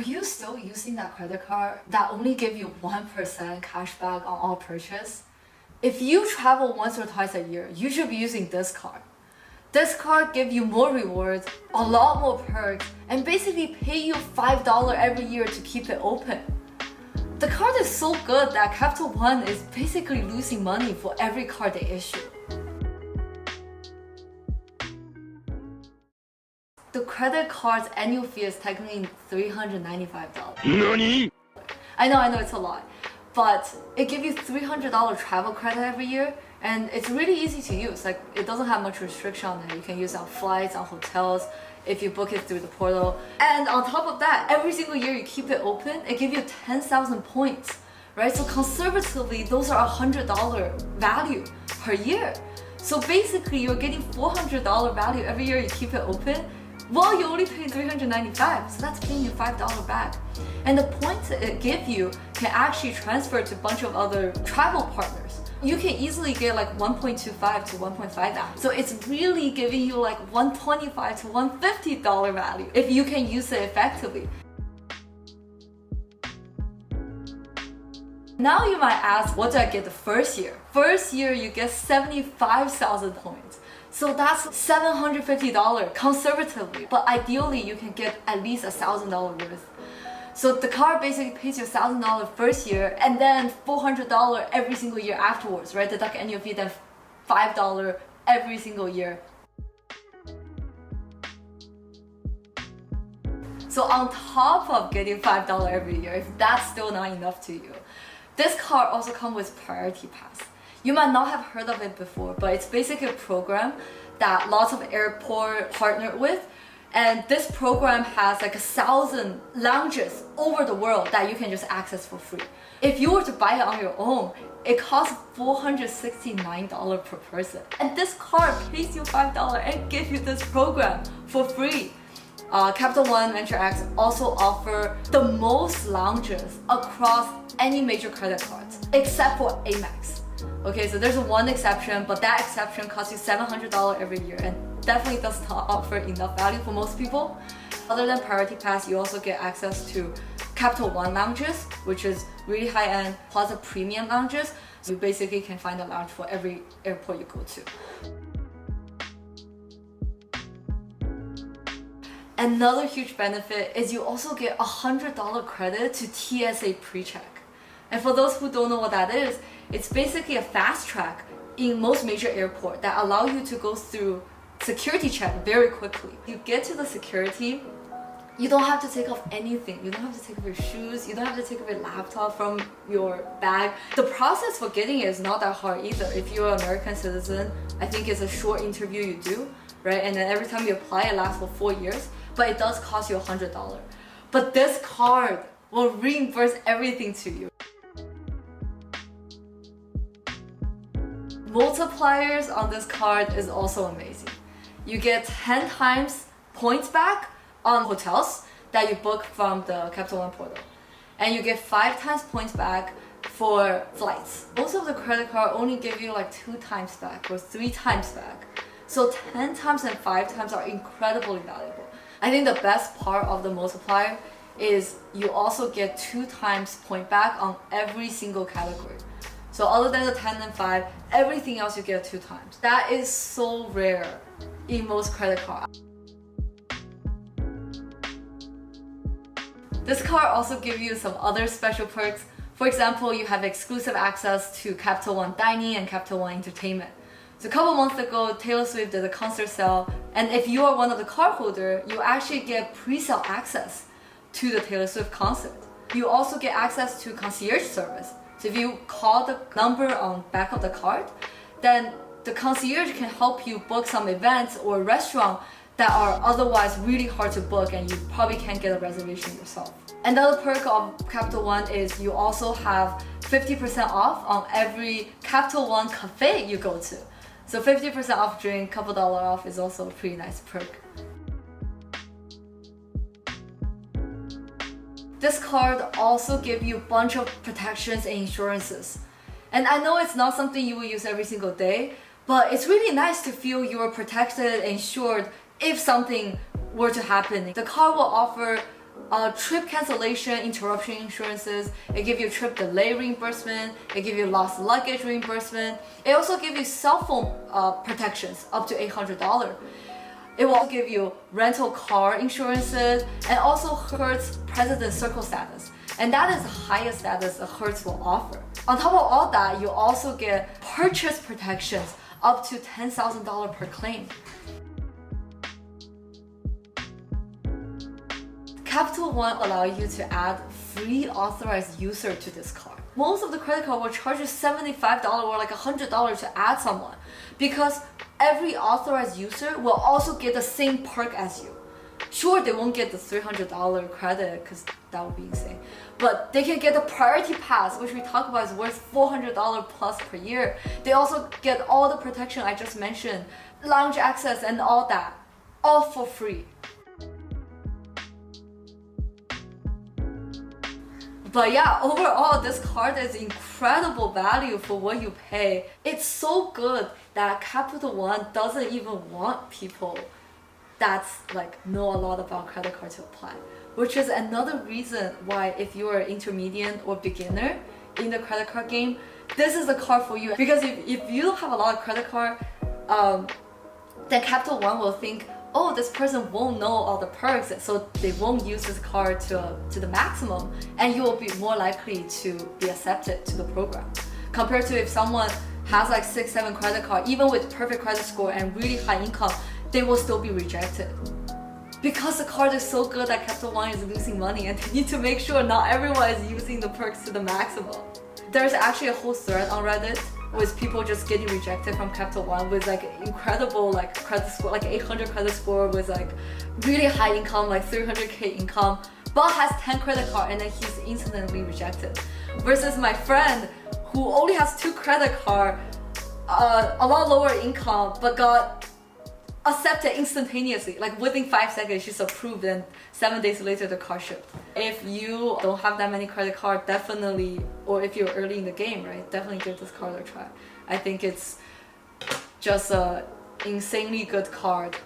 Are you still using that credit card that only give you 1% cashback on all purchase? If you travel once or twice a year, you should be using this card. This card gives you more rewards, a lot more perks, and basically pay you $5 every year to keep it open. The card is so good that Capital One is basically losing money for every card they issue. The credit card's annual fee is technically $395. NANI? I know it's a lot, but it gives you $300 travel credit every year, and it's really easy to use. Like, it doesn't have much restriction on it. You can use it on flights, on hotels, if you book it through the portal. And on top of that, every single year you keep it open, it gives you 10,000 points, right? So conservatively, those are $100 value per year. So basically, you're getting $400 value every year you keep it open. Well, you only pay $395, so that's paying you $5 back. And the points it gives you can actually transfer to a bunch of other travel partners. You can easily get like 1.25 to 1.5 value. So it's really giving you like $125 to $150 value if you can use it effectively. Now you might ask, what do I get the first year? First year, you get 75,000 points. So that's $750 conservatively, but ideally you can get at least $1,000 worth. So the card basically pays you $1,000 first year and then $400 every single year afterwards, right? Deduct annual fee, then $5 every single year. So on top of getting $5 every year, if that's still not enough to you, this card also comes with Priority Pass. You might not have heard of it before, but it's basically a program that lots of airports partner with. And this program has like 1,000 lounges over the world that you can just access for free. If you were to buy it on your own, it costs $469 per person. And this card pays you $5 and gives you this program for free. Capital One Venture X also offer the most lounges across any major credit cards, except for Amex. Okay, so there's one exception, but that exception costs you $700 every year and definitely does not offer enough value for most people. Other than Priority Pass, you also get access to Capital One lounges, which is really high-end, plus the premium lounges. So you basically can find a lounge for every airport you go to. Another huge benefit is you also get $100 credit to TSA PRECHECK. And for those who don't know what that is, it's basically a fast track in most major airports that allow you to go through security check very quickly. You get to the security, you don't have to take off anything. You don't have to take off your shoes. You don't have to take off your laptop from your bag. The process for getting it is not that hard either. If you're an American citizen, I think it's a short interview you do, right? And then every time you apply, it lasts for 4 years, but it does cost you $100. But this card will reimburse everything to you. Multipliers on this card is also amazing. You get 10 times points back on hotels that you book from the Capital One portal. And you get 5 times points back for flights. Most of the credit card only give you like 2 times back or 3 times back. So 10 times and 5 times are incredibly valuable. I think the best part of the multiplier is you also get 2 times point back on every single category. So other than the 10 and 5, everything else you get 2 times. That is so rare in most credit cards. This card also gives you some other special perks. For example, you have exclusive access to Capital One Dining and Capital One Entertainment. So a couple months ago, Taylor Swift did a concert sale, and if you are one of the cardholders, you actually get pre-sale access to the Taylor Swift concert. You also get access to concierge service. So if you call the number on back of the card, then the concierge can help you book some events or restaurant that are otherwise really hard to book and you probably can't get a reservation yourself. Another perk of Capital One is you also have 50% off on every Capital One cafe you go to. So 50% off drink, couple dollar off is also a pretty nice perk. This card also gives you a bunch of protections and insurances. And I know it's not something you will use every single day, but it's really nice to feel you are protected and insured if something were to happen. The card will offer trip cancellation, interruption insurances. It gives you trip delay reimbursement. It gives you lost luggage reimbursement. It also gives you cell phone protections up to $800. It will also give you rental car insurances and also Hertz President Circle status. And that is the highest status that Hertz will offer. On top of all that, you also get purchase protections up to $10,000 per claim. Capital One allows you to add free authorized user to this card. Most of the credit card will charge you $75 or like $100 to add someone because every authorized user will also get the same perk as you. Sure, they won't get the $300 credit because that would be insane, but they can get the priority pass, which we talk about is worth $400 plus per year. They also get all the protection I just mentioned, lounge access and all that, all for free. But yeah, overall, this card is incredible value for what you pay. It's so good that Capital One doesn't even want people that's like know a lot about credit card to apply, which is another reason why if you are intermediate or beginner in the credit card game, this is the card for you. Because if you don't have a lot of credit card, then Capital One will think, oh, this person won't know all the perks, so they won't use this card to the maximum, and you will be more likely to be accepted to the program. Compared to if someone has like 6-7 credit card, even with perfect credit score and really high income, they will still be rejected. Because the card is so good that Capital One is losing money and they need to make sure not everyone is using the perks to the maximum. There's actually a whole thread on Reddit with people just getting rejected from Capital One with like incredible like credit score, like 800 credit score with like really high income, like 300k income, but has 10 credit card and then he's instantly rejected. Versus my friend who only has 2 credit card, a lot lower income, but got accepted instantaneously, like within 5 seconds she's approved and 7 days later the card shipped. If you don't have that many credit cards, definitely, or if you're early in the game, right, definitely give this card a try. I think it's just a insanely good card,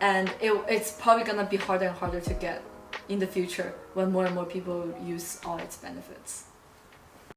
and it's probably gonna be harder and harder to get in the future when more and more people use all its benefits.